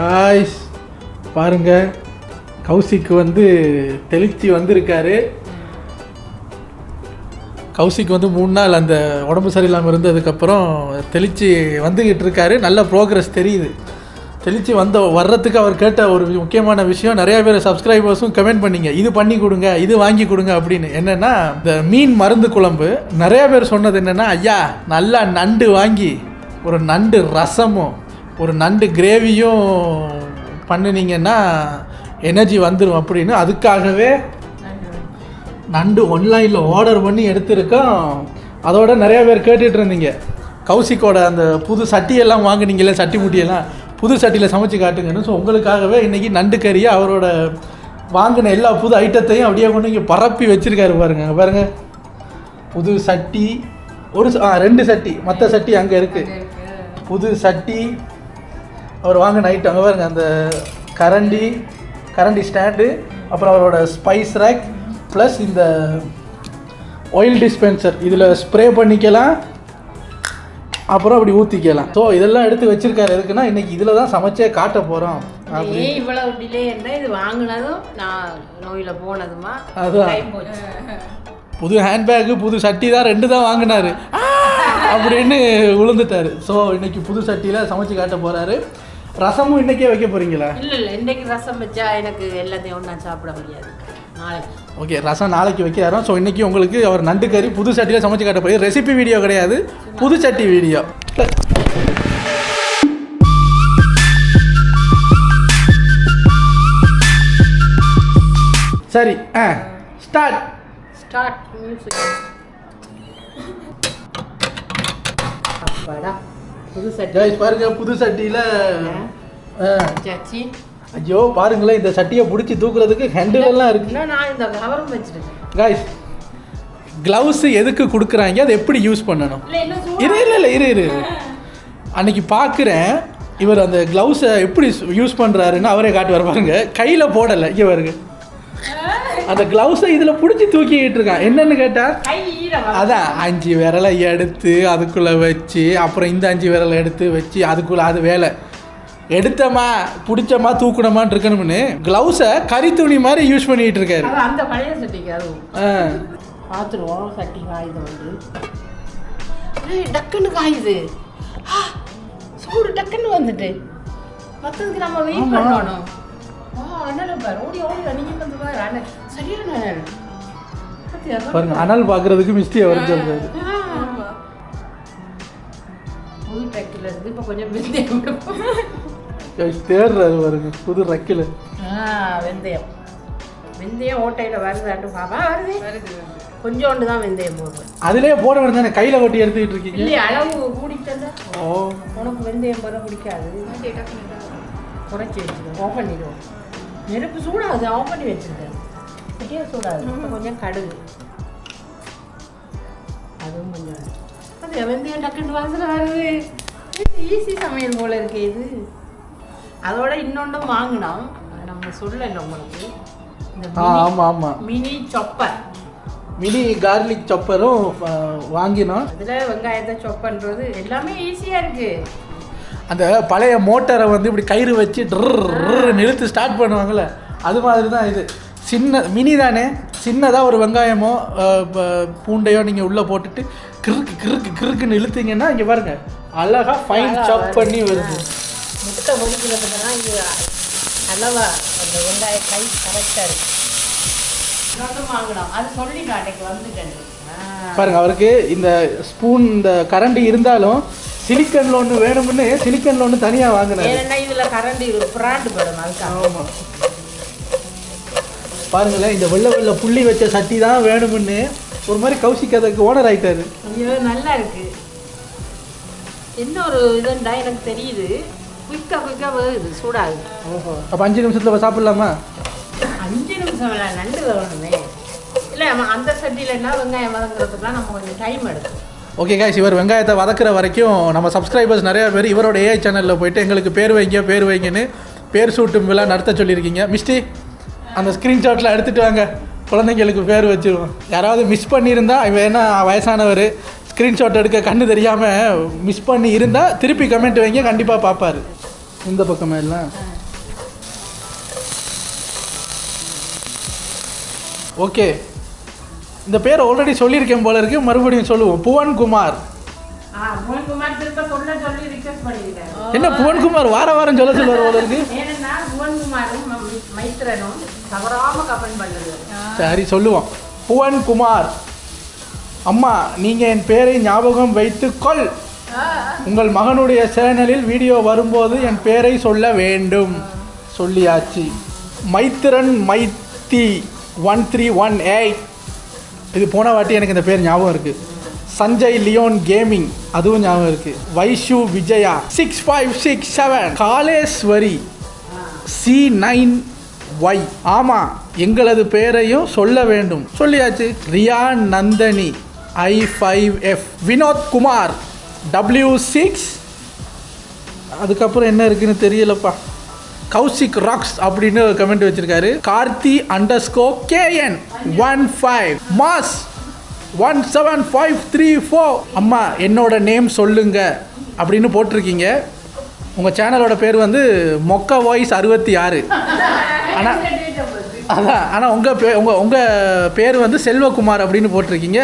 Guys பாருங்க, கௌசிக்கு வந்து தெளிச்சி வந்திருக்காரு. கௌசிக்கு வந்து 3 நாள் அந்த உடம்பு சரியில்லாமல் இருந்ததுக்கப்புறம் தெளிச்சி வந்துக்கிட்டு இருக்காரு. நல்ல ப்ரோக்ரஸ் தெரியுது. தெளிச்சி வர்றதுக்கு அவர் கேட்ட ஒரு முக்கியமான விஷயம், நிறையா பேர் சப்ஸ்கிரைபர்ஸும் கமெண்ட் பண்ணிங்க, இது பண்ணி கொடுங்க, இது வாங்கி கொடுங்க அப்படின்னு. என்னென்னா இந்த மீன் மருந்து குழம்பு. நிறையா பேர் சொன்னது என்னென்னா, ஐயா நல்லா நண்டு வாங்கி ஒரு நண்டு ரசமும் ஒரு நண்டு கிரேவியும் பண்ணினீங்கன்னா எனர்ஜி வந்துடும் அப்படின்னு. அதுக்காகவே நண்டு ஆன்லைனில் ஆர்டர் பண்ணி எடுத்திருக்கோம். அதோட நிறையா பேர் கேட்டுட்டு இருந்தீங்க, கௌசிக்கோட அந்த புது சட்டியெல்லாம் வாங்கினீங்களே, சட்டி முட்டியெல்லாம் புது சட்டியில் சமைச்சு காட்டுங்கன்னு. ஸோ உங்களுக்காகவே இன்றைக்கி நண்டு கறியை அவரோட வாங்கின எல்லா புது ஐட்டத்தையும் அப்படியே கொண்டு இங்கே பரப்பி வச்சுருக்காரு. பாருங்கள் பாருங்கள், புது சட்டி, 2 சட்டி, மற்ற சட்டி அங்கே இருக்குது. புது சட்டி, அவர் வாங்கின ஐட்டம் அங்கே பாருங்கள், அந்த கரண்டி ஸ்டாண்டு, அப்புறம் அவரோட ஸ்பைஸ் ரேக், ப்ளஸ் இந்த ஆயில் டிஸ்பென்சர். இதில் ஸ்ப்ரே பண்ணிக்கலாம், அப்புறம் அப்படி ஊற்றிக்கலாம். ஸோ இதெல்லாம் எடுத்து வச்சிருக்காரு. எதுக்குன்னா இன்றைக்கி இதில் தான் சமைச்சே காட்ட போகிறோம். இவ்வளோ டிலே என்ன, இது வாங்கினதும் நான் நோயில் போனதுமா. அதுதான் புது ஹேண்ட்பேக்கு புது சட்டி தான் 2 தான் வாங்கினாரு அப்படின்னு விழுந்துட்டாரு. ஸோ இன்றைக்கி புது சட்டியில் சமைச்சு காட்ட போகிறாரு. ரசமும் இன்றைக்கே வைக்க போகிறீங்களா? இல்லை, இன்றைக்கி ரசம் வச்சா எனக்கு எல்லாத்தையும் ஒன்றா சாப்பிட முடியாது. நாளைக்கு ஓகே, ரசம் நாளைக்கு வைக்கிறாரோம். ஸோ இன்றைக்கி உங்களுக்கு அவர் நண்டு கறி புது சட்டியில் சமைச்சு காட்ட போய் ரெசிபி வீடியோ கிடையாது, புது சட்டி வீடியோ. சரி, ஸ்டார்ட் மியூசிக். அப்பாடா, புது சட்டி பாருங்க, புது சட்டியில் சாச்சி. ஐயோ பாருங்களேன், இந்த சட்டியை பிடிச்சி தூக்குறதுக்கு ஹேண்டில் எல்லாம் இருக்கு. நான் இந்த கவரும் வச்சிருக்கேன். காய்ஸ், க்ளவுஸ் எதுக்கு கொடுக்குறாங்க, அதை எப்படி யூஸ் பண்ணணும்? இரு அன்னைக்கு பார்க்குறேன், இவர் அந்த க்ளவுஸை எப்படி யூஸ் பண்ணுறாருன்னு அவரே காட்டு வர பாருங்க. கையில் போடலை, இங்கே வருங்க, அந்த க்ளவுஸை இதில் பிடிச்சி தூக்கிக்கிட்டு இருக்கான். என்னன்னு கேட்டால், அதான் 5 விரலை எடுத்து அதுக்குள்ளே வச்சு, அப்புறம் இந்த 5 விரலை எடுத்து வச்சு அதுக்குள்ளே அது வேலை எடுத்தமா பிடிச்சமா தூக்கணுமான்னு இருக்கணும்னு க்ளவுஸை கறி துணி மாதிரி யூஸ் பண்ணிகிட்டு இருக்காரு. அந்த பழைய சட்டிக்கு அதுவும் பார்த்துருவோம். சட்டி காயுது வந்து டக்குன்னு காயுது, சூடு டக்குன்னு வந்துட்டு மற்றதுக்கு நம்ம வெயிட் பண்ணணும். அண்ணன் பாரு, ஓடி நீங்கள் வந்து பாரு, சரியான பாருங்க, அனல் பார்க்கறதுக்கு மிஸ்டி அவர் சொல்றாரு. புது ட்ரக்கில் இருந்து இப்போ கொஞ்சம் வெந்தயம் தேடுறாரு பாருங்க, புது ரக்கில் வெந்தயம் ஓட்டையில் வருதாட்டு பாப்பா. வருது, கொஞ்சோண்டு தான் வெந்தயம் போடுவேன். அதுலேயே போட வேண்டியது தானே, கையில் கொட்டி எடுத்துக்கிட்டு இருக்கீங்க. இல்லை, அளவு கூடிட்டா உனக்கு வெந்தயம் போட பிடிக்காது. குறைச்சி வச்சுருக்கேன், ஆஃப் பண்ணிடுவோம். நெருப்பு சூடாகுது, ஆஃப் பண்ணி வச்சுருக்கேன். சரியா சூடாகுது. இப்போ கொஞ்சம் கடுகு, அதுவும் கொஞ்சம். அது வெந்தயம் டக்குன்னு வாசனை வருது. ஈஸி சமையல் போல இருக்கு இது. அதோட இன்னொன்றும் வாங்கினோம், நம்ம சொல்லலை உங்களுக்கு. ஆமாம், மினி கார்லிக் சாப்பரும் வாங்கினோம். அதில் வெங்காயத்தை சாப் பண்ணுறது எல்லாமே ஈஸியாக இருக்குது. அந்த பழைய மோட்டரை வந்து இப்படி கயிறு வச்சு நிறுத்து ஸ்டார்ட் பண்ணுவாங்கள்ல, அது மாதிரி தான் இது. மினி தானே, சின்னதாக ஒரு வெங்காயமோ பூண்டையோ நீங்கள் உள்ளே போட்டுட்டு கிறுக்குன்னு இழுத்தீங்கன்னா இங்கே பாருங்கள், அழகாக ஃபைன் சாப் பண்ணி வருது. முட்டை முடிக்கிறதுனா இது அளவா அந்த வெங்காய கை கரெக்டாக இருக்குது. இன்னொன்று வாங்கினோம், அது சொல்லிட்டு அன்றைக்கு வந்துட்டேன் பாருங்கள். அவருக்கு இந்த ஸ்பூன் இந்த கரண்டி இருந்தாலும் சிலிக்கனில் ஒன்று வேணும்னு சிலிக்கனில் ஒன்று தனியாக வாங்கினேன். ஏன்னா இதில் கரண்டி ஒரு பிராண்டு படம். ஆமாம், பாருங்களேன், இந்த வெள்ளை புள்ளி வச்ச சட்டி தான் வேணும்னு ஒரு மாதிரி கௌசிக் அதுக்கு ஓனர் ஆகிட்டாரு. ஐயோ நல்லா இருக்குது. என்ன ஒரு இதுண்டா எனக்கு தெரியுது, குயிக்காக வருது, சூடாகுது. ஓஹோ, அப்போ 5 நிமிஷத்தில் சாப்பிட்லாமா? 5 நிமிஷம் இல்லை, நண்டு வேணுமே. இல்லை, அந்த சட்டியில் என்ன வெங்காயம் வதங்குறதுக்குலாம் நம்ம கொஞ்சம் டைம் எடுக்கும். ஓகே காய்ஸ், இவர் வெங்காயத்தை வதக்குற வரைக்கும் நம்ம சப்ஸ்கிரைபர்ஸ் நிறையா பேர் இவரோட ஏஐ சேனலில் போயிட்டு எங்களுக்கு பேர் வைங்கன்னு பேர் சூட்டும் விழா நடத்த சொல்லியிருக்கீங்க. மிஸ்டி, அந்த ஸ்க்ரீன்ஷாட்டில் எடுத்துகிட்டு வாங்க, குழந்தைங்களுக்கு பேர் வச்சுருவோம். யாராவது மிஸ் பண்ணியிருந்தா, இவன் என்ன வயசானவர், ஸ்க்ரீன்ஷாட் எடுக்க கண்ணு தெரியாமல் மிஸ் பண்ணி இருந்தால் திருப்பி கமெண்ட் வைங்க, கண்டிப்பாக பார்ப்பார். இந்த பக்கமே இல்லை. ஓகே, இந்த பேர் ஆல்ரெடி சொல்லியிருக்கேன் போல இருக்கு, மறுபடியும் சொல்லுவோம். புவன்குமார். புவன்குமார் திரும்ப சொல்லி ரிக்வெஸ்ட் பண்ணிருக்கேன். என்ன புவன்குமார் வார வாரம் சொல்லுவார் போல இருக்கு. ஏன்னா புவன்குமாரும் மைத்ரனும் தவறாம கமெண்ட் பண்ணுது. சரி சொல்லுவோம். புவன்குமார், அம்மா நீங்கள் என் பேரை ஞாபகம் வைத்துக்கொள். உங்கள் மகனுடைய சேனலில் வீடியோ வரும்போது என் பேரை சொல்ல வேண்டும். சொல்லியாச்சு. மைத்திரன் மைத்தி 1318, இது போன வாட்டி எனக்கு இந்த பேர் ஞாபகம் இருக்குது. சஞ்சய் லியோன் கேமிங், அதுவும் ஞாபகம் இருக்குது. வைஷு விஜயா 6567, காலேஸ்வரி C9Y, ஆமாம் எங்களது பேரையும் சொல்ல வேண்டும். சொல்லியாச்சு. ரியா நந்தனி I5F, வினோத் குமார் W6, அதுக்கப்புறம் என்ன இருக்குன்னு தெரியலப்பா. கௌசிக் ராக்ஸ் அப்படின்னு கமெண்ட் வச்சிருக்காரு. கார்த்தி _KN 15, மாஸ் 17534, அம்மா என்னோட நேம் சொல்லுங்க அப்படின்னு போட்டிருக்கீங்க. உங்கள் சேனலோட பேர் வந்து மொக்க வாய்ஸ் 66. ஆனால் அதான், ஆனால் உங்கள் பேர் வந்து செல்வகுமார் அப்படின்னு போட்டிருக்கீங்க.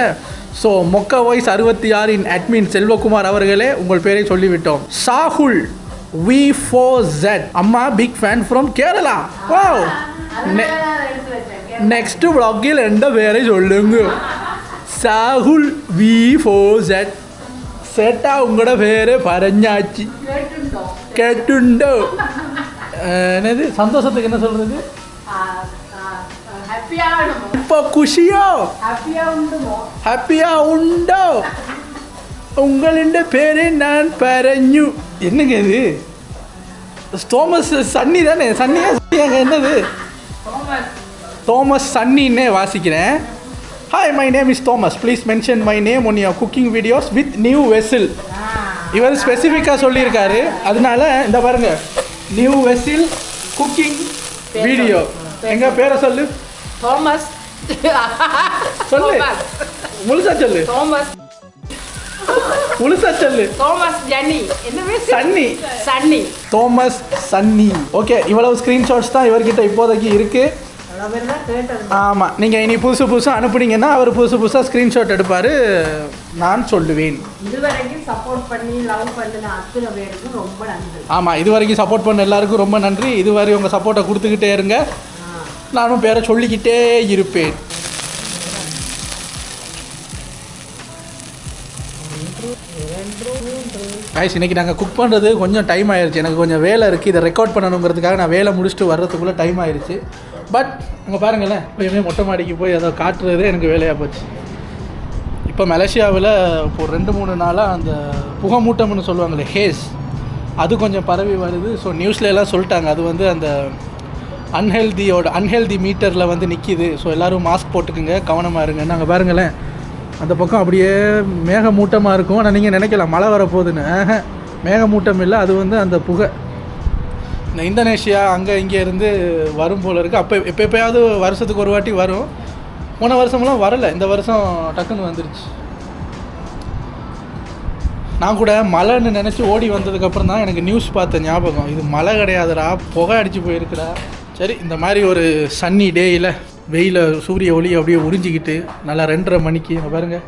ஸோ மொக்க வாய்ஸ் 66 இன் அட்மின் செல்வகுமார் அவர்களே உங்கள் பேரை சொல்லிவிட்டோம். சாகுல் V4Z, அம்மா big fan from Kerala. Wow, next வ்ளாகில் எந்த பேரை சொல்லுங்க. சாகுல் V4Z, சேட்டா உங்களோட பேரை பரஞ்சாச்சு கேட்டுண்டோ. என்னது சந்தோஷத்துக்கு என்ன சொல்றது? இப்போ குஷியோ ஹாப்பியா உண்டோ? உங்களுடைய பேரை நான் பரஞ்சு. என்னங்க இது? தோமஸ் சன்னி தானே? சன்னியா என்னது? தோமஸ் சன்னின்னே வாசிக்கிறேன். Hi, my name is Thomas. Please mention my name one your cooking videos with new vessel. இவர் ஸ்பெசிஃபிக்காக சொல்லியிருக்காரு. அதனால இந்த பாருங்க, நியூ வெசில் குக்கிங் வீடியோ. எங்க பேரை சொல்லு. தோமஸ். சொல்லு, முழுசா சொல்லு. தோமஸ். முழுசா சொல்லு. தோமஸ் ஜன்னி. என்னவே சன்னி. சன்னி. தோமஸ் சன்னி. ஓகே, இவ்வளவு ஸ்க்ரீன்ஷாட்ஸ் தான் இவர்கிட்ட இப்போதைக்கு இருக்குது. ஆமாம், நீங்கள் இனி புதுசாக அனுப்புனீங்கன்னா அவர் புதுசாக ஸ்க்ரீன்ஷாட் எடுப்பார், நான் சொல்லுவேன். இதுவரைக்கும் சப்போர்ட் பண்ணி லவ் பண்ணின அத்தனை பேருக்கும் ரொம்ப நன்றி. ஆமாம், இதுவரைக்கும் சப்போர்ட் பண்ண எல்லாருக்கும் ரொம்ப நன்றி. இதுவரை உங்கள் சப்போர்ட்டை கொடுத்துக்கிட்டே இருங்க, நானும் பேரை சொல்லிக்கிட்டே இருப்பேன். கைஸ், இன்றைக்கி நாங்கள் குக் பண்ணுறது கொஞ்சம் டைம் ஆயிடுச்சு. எனக்கு கொஞ்சம் வேலை இருக்குது, இதை ரெக்கார்ட் பண்ணணுங்கிறதுக்காக நான் வேலை முடிச்சுட்டு வர்றதுக்குள்ளே டைம் ஆயிடுச்சு. பட் அங்கே பாருங்களேன், எப்போயுமே மொட்டை மாடிக்கு போய் அதை காட்டுறதே எனக்கு வேலையாக போச்சு. இப்போ மலேசியாவில் இப்போ 2-3 நாளாக அந்த புகைமூட்டம்னு சொல்லுவாங்களே, ஹேஸ், அது கொஞ்சம் பரவி வருது. ஸோ நியூஸில் எல்லாம் சொல்லிட்டாங்க அது வந்து அந்த அன்ஹெல்தி மீட்டரில் வந்து நிற்கிது. ஸோ எல்லோரும் மாஸ்க் போட்டுக்குங்க, கவனமாக இருங்கன்னு. அங்கே பாருங்களேன், அந்த பக்கம் அப்படியே மேகமூட்டமாக இருக்கும். ஆனால் நீங்கள் நினைக்கலாம் மழை வரப்போகுதுன்னு. மேகமூட்டம் இல்லை, அது வந்து அந்த புகை இந்த இந்தோனேஷியா அங்கே இங்கே இருந்து வரும் போல் இருக்குது. அப்போ எப்போயாவது வருஷத்துக்கு ஒரு வாட்டி வரும். போன வருஷமெல்லாம் வரலை, இந்த வருஷம் டக்குன்னு வந்துருச்சு. நான் கூட மழைன்னு நினச்சி ஓடி வந்ததுக்கப்புறம் தான் எனக்கு நியூஸ் பார்த்த ஞாபகம், இது மழை கிடையாதுடா, புகை அடித்து போயிருக்குடா. சரி, இந்த மாதிரி ஒரு சன்னி டேயில் வெயில சூரிய ஒளி அப்படியே உறிஞ்சிக்கிட்டு நல்லா 2:30 மணிக்கு அங்கே பாருங்கள்,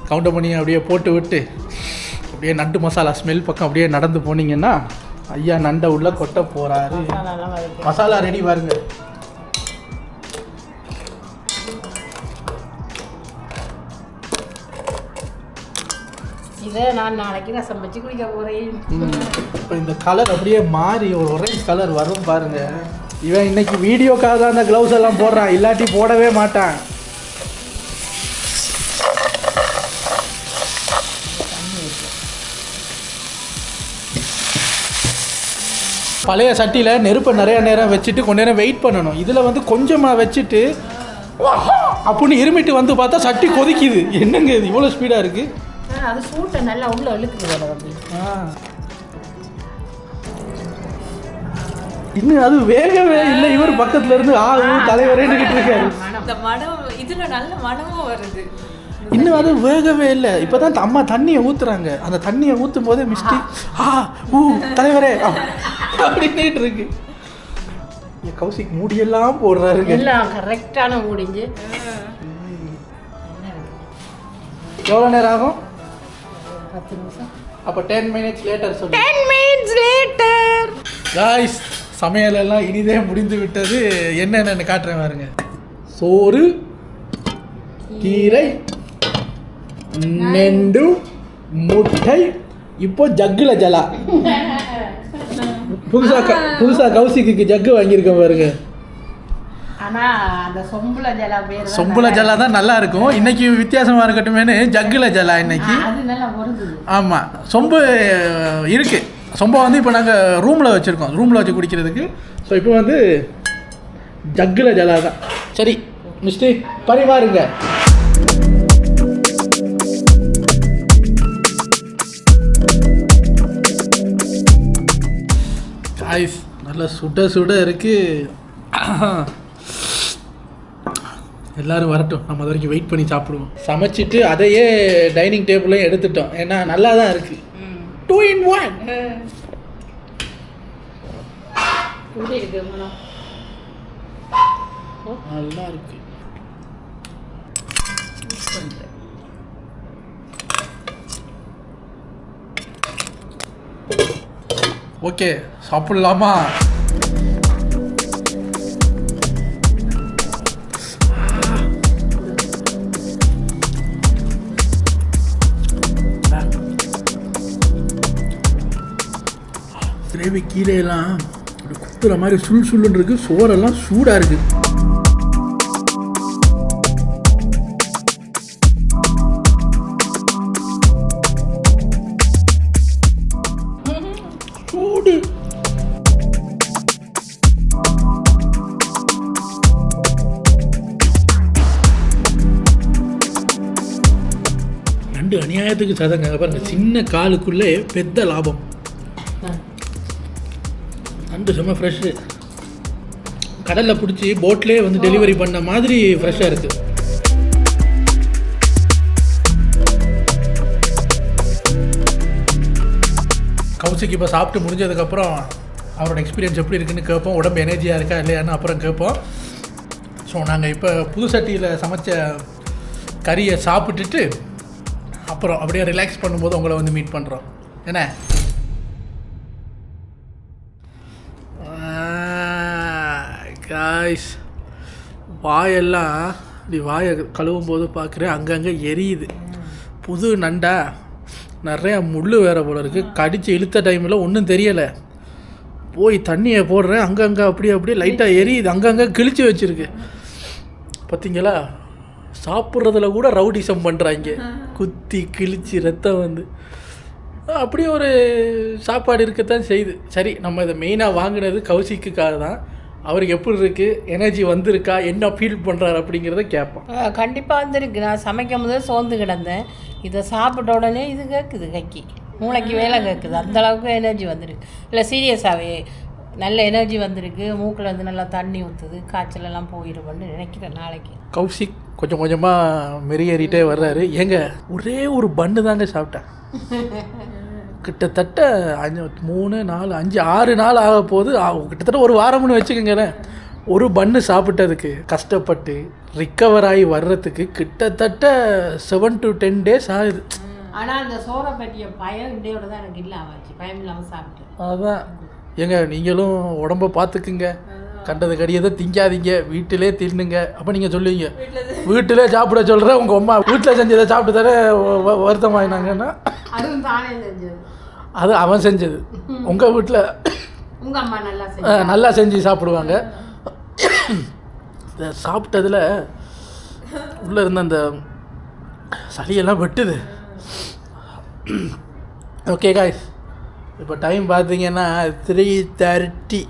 கவுண்டர் பண்ணி அப்படியே போட்டு விட்டு அப்படியே நண்டு மசாலா ஸ்மெல் பக்கம் அப்படியே நடந்து போனீங்கன்னா ஐயா நண்டை உள்ள கொட்ட போகிறாரு. மசாலா ரெடி பாருங்க. இதை நான் நாளைக்கு ரசம் வச்சு குடிக்க போகிறேன். இப்போ இந்த கலர் அப்படியே மாறி ஒரு ஒரேஞ்ச் கலர் வரும் பாருங்க. இவன் இன்னைக்கு வீடியோக்காக தான் அந்த க்ளவுஸ் எல்லாம் போடுறான், இல்லாட்டி போடவே மாட்டான். பழைய சட்டியில் நெருப்பை நிறைய நேரம் வச்சுட்டு கொஞ்ச நேரம் வெயிட் பண்ணணும். இதில் வந்து கொஞ்சமாக வச்சுட்டு அப்படின்னு இருமிட்டு வந்து பார்த்தா சட்டி கொதிக்குது. என்னங்க இது இவ்வளோ ஸ்பீடாக இருக்குது? அது சூட்டை நல்லா உள்ள இழுக்குது. இன்னும் அது வேகவே இல்லை. இவர் பக்கத்துல இருந்து தலைவரேன்னு இருக்காரு. இந்த மனம் இதுல நல்ல மனமும் வருது. இன்னும் அது வேகவே இல்லை. இப்போ தான் அம்மா தண்ணியை ஊற்றுறாங்க. அந்த தண்ணியை ஊற்றும் போதே மிஸ்டி தலைவரே அப்படின்னு இருக்கு. கௌசிக் மூடியெல்லாம் போடுறாருங்க. எல்லாம் கரெக்டான முடிஞ்சு. எவ்வளோ நேரம் ஆகும்? 10 நிமிஷம். அப்போ 10 minutes லேட்டர் சொல்லு. 10 minutes later. காய்ஸ், சமையலெல்லாம் இனிதே முடிந்து விட்டது. என்னென்னு காட்டுறேன் பாருங்க. சோறு, கீரை, நெண்டு, முட்டை, இப்போ ஜக்குல ஜலா. புதுசா கௌசிக்கு ஜக்கு வாங்கியிருக்கேன் பாருங்க. ஆனா அந்த சொம்புல ஜலா பேர் சொம்புல ஜலா தான் நல்லா இருக்கும். இன்னைக்கு வித்தியாசமா இருக்கட்டுமேனு ஜக்குல ஜலா இன்னைக்கு. அது நல்லா பொருந்துது. ஆமா, சொம்பு இருக்கு. சொம்பை வந்து இப்போ நாங்கள் ரூமில் வச்சுருக்கோம், ரூமில் வச்சு குடிக்கிறதுக்கு. ஸோ இப்போ வந்து ஜக்குல ஜலா தான். சரி மிஸ்டி, பரிமாறுங்க. காய்ஸ், நல்லா சுட சுட இருக்குது. எல்லோரும் வரட்டும், நம்ம அது வரைக்கும் வெயிட் பண்ணி சாப்பிடுவோம். சமைச்சிட்டு அதையே டைனிங் டேபிளையும் எடுத்துட்டோம். ஏன்னா நல்லா தான் இருக்குது. 2 in 1. நல்லா இருக்கு. ஓகே, சாப்பிடலாமா? கிரேவி கீரையெல்லாம் அப்படி குத்துற மாதிரி சுள்ளுன்னு இருக்கு. சோறெல்லாம் சூடாக இருக்கு. சூடு. ரெண்டு அநியாயத்துக்கு சதங்க பாருங்க. சின்ன காலுக்குள்ளே பெத்த லாபம். நண்டு செம்ம ஃப்ரெஷ்ஷு. கடலில் பிடிச்சி போட்லேயே வந்து டெலிவரி பண்ண மாதிரி ஃப்ரெஷ்ஷாக இருக்குது. கௌசிக்கு இப்போ சாப்பிட்டு முடிஞ்சதுக்கப்புறம் அவரோட எக்ஸ்பீரியன்ஸ் எப்படி இருக்குன்னு கேட்போம். உடம்பு எனர்ஜியாக இருக்கா இல்லையான்னு அப்புறம் கேட்போம். ஸோ நாங்கள் இப்போ புது சட்டியில் சமைச்ச கறியை சாப்பிட்டுட்டு அப்புறம் அப்படியே ரிலாக்ஸ் பண்ணும்போது உங்களை வந்து மீட் பண்ணுறோம். என்ன காய்ஸ், வாயெல்லாம் இப்படி வாயை கழுவும் போது பார்க்குறேன் அங்கங்கே எரியுது. புது நண்டா, நிறையா முள் வேறு போல இருக்குது. கடித்து இழுத்த டைமில் ஒன்றும் தெரியலை. போய் தண்ணியை போடுறேன், அங்கங்கே அப்படியே லைட்டாக எரியுது. அங்கங்கே கிழிச்சு வச்சுருக்கு. பார்த்தீங்களா, சாப்பிட்றதுல கூட ரவுடிசம் பண்ணுறாங்க. குத்தி கிழிச்சு ரத்தம் வந்து அப்படியே ஒரு சாப்பாடு இருக்கத்தான் செய்யுது. சரி, நம்ம இதை மெயினாக வாங்கினது கௌசிக்குக்காக தான். அவருக்கு எப்படி இருக்குது, எனர்ஜி வந்திருக்கா, என்ன ஃபீல் பண்ணுறாரு அப்படிங்கிறத கேட்போம். கண்டிப்பாக வந்துருக்கு. நான் சமைக்கும் போது சோர்ந்து கிடந்தேன். இதை சாப்பிட்ட உடனே இது கேட்குது, கைக்கு மூளைக்கு வேலை கேட்குது. அந்தளவுக்கு எனர்ஜி வந்திருக்கு. இல்லை சீரியஸாகவே நல்ல எனர்ஜி வந்திருக்கு. மூக்கில் வந்து நல்லா தண்ணி ஊற்றுது. காய்ச்சலெல்லாம் போயிடுவோன்னு நினைக்கிறேன் நாளைக்கு. கௌசிக் கொஞ்சம் கொஞ்சமாக மெரியேறிட்டே வர்றாரு. ஏங்க ஒரே ஒரு பன்னு தாங்க சாப்பிட்டேன். கிட்டத்தட்ட 3, 4, 5, 6 நாள் ஆக போது. கிட்டத்தட்ட ஒரு வாரம்னு வச்சுக்கோங்களேன். ஒரு பன்னு சாப்பிட்டதுக்கு கஷ்டப்பட்டு ரிக்கவர் ஆகி வர்றதுக்கு கிட்டத்தட்ட 7 to 10 days ஆகுது. ஆனால் அந்த சோறை பற்றிய பயம் இண்டையோட தான் எனக்கு இல்லாமல் ஆச்சு. பயம் இல்லாமல் சாப்பிட்டு. அதான் ஏங்க, நீங்களும் உடம்பை பார்த்துக்குங்க. கண்டது கடியதை திங்காதீங்க, வீட்டிலே தின்னுங்க. அப்போ நீங்கள் சொல்லுவீங்க வீட்டிலே சாப்பிட சொல்கிற உங்கள் அம்மா வீட்டில் செஞ்சதை சாப்பிட்டு தானே வருத்தமாயினாங்கன்னா அதுவும் தானே செஞ்சது. அது அவன் செஞ்சது. உங்கள் வீட்டில் உங்கள் அம்மா நல்லா செஞ்சு சாப்பிடுவாங்க. இதை சாப்பிட்டதில் உள்ளே இருந்த அந்த சளியெல்லாம் வெட்டுது. ஓகே காய்ஸ், இப்போ டைம் பார்த்தீங்கன்னா 3:30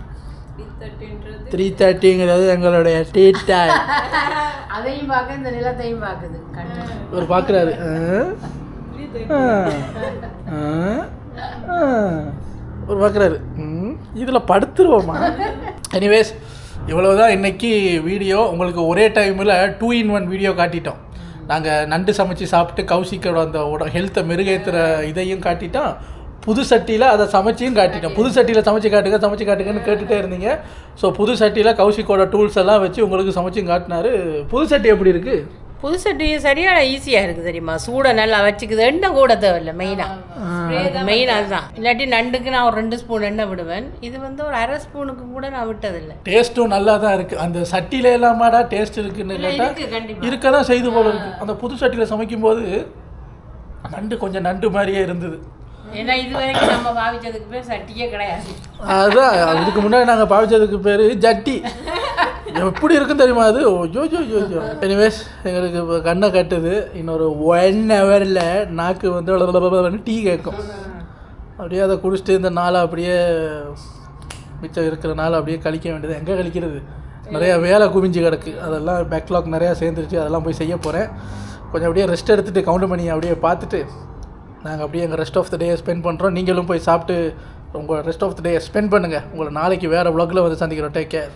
எங்களுடைய டீ டைம். அதையும் பார்க்க இந்த நிலத்தையும் பார்க்குது. ஒரு பார்க்குறாரு. ஒரு பார்க்குறாரு. இதில் படுத்துருவோமா? எனிவேஸ், இவ்வளோதான் இன்றைக்கி வீடியோ. உங்களுக்கு ஒரே டைமில் 2 in 1 வீடியோ காட்டிட்டோம். நாங்கள் நண்டு சமைச்சு சாப்பிட்டு கௌசிக்கோட அந்த ஹெல்த்தை மெருகேற்றுற இதையும் காட்டிட்டோம், புது சட்டியில் அதை சமைச்சியும் காட்டிட்டோம். புது சட்டியில் சமைச்சு காட்டுங்கன்னு கேட்டுகிட்டே இருந்தீங்க. ஸோ புது சட்டியில் கௌசிக்கோட டூல்ஸ் எல்லாம் வச்சு உங்களுக்கு சமைச்சும் காட்டினாரு. புது சட்டி எப்படி இருக்குது? புது சட்டி சரியான ஈஸியாக இருக்குது தெரியுமா, சூடை நல்லா வச்சுக்குது, எண்ணெய் கூட தேவையில்லை. மெயினாக அதுதான். இல்லாட்டி நண்டுக்கு நான் ஒரு 2 ஸ்பூன் எண்ணெய் விடுவேன், இது வந்து ஒரு 1/2 ஸ்பூனுக்கு கூட நான் விட்டதில்லை. டேஸ்ட்டும் நல்லா தான் இருக்குது. அந்த சட்டியில் எல்லாமாடா டேஸ்ட் இருக்குன்னு கேட்டால் இருக்க தான் செய்து போல இருக்குது. அந்த புது சட்டியில் சமைக்கும்போது நண்டு கொஞ்சம் நண்டு மாதிரியே இருந்தது. ஏன்னா இது வரைக்கும் நம்ம பாவிச்சதுக்கு பேர் சட்டியே கிடையாது. அதுதான் இதுக்கு முன்னாடி நாங்கள் பாவிச்சதுக்கு பேர் ஜட்டி. எப்படி இருக்குன்னு தெரியுமா அது? ஓ. எனிவேஸ் எங்களுக்கு இப்போ கண்ணை கட்டுது. இன்னொரு 1 ஹவரில் நாக்கு வந்து டீ கேட்கும். அப்படியே அதை குடிச்சிட்டு இந்த நாளை அப்படியே மிச்சம் இருக்கிற நாள் அப்படியே கழிக்க வேண்டியது. எங்கே கழிக்கிறது, நிறையா வேலை குவிஞ்சு கிடக்கு. அதெல்லாம் பேக்லாக் நிறையா சேர்ந்துருச்சு. அதெல்லாம் போய் செய்ய போகிறேன். கொஞ்சம் அப்படியே ரெஸ்ட் எடுத்துகிட்டு கவுண்ட் பண்ணி அப்படியே பார்த்துட்டு நாங்கள் அப்படியே எங்கள் ரெஸ்ட் ஆஃப் த டேயை ஸ்பெண்ட் பண்ணுறோம். நீங்களும் போய் சாப்பிட்டு உங்கள் ரெஸ்ட் ஆஃப் த டேயை ஸ்பெண்ட் பண்ணுங்கள். உங்களை நாளைக்கு வேறு vlogல வந்து சந்திக்கிறோம். Take care.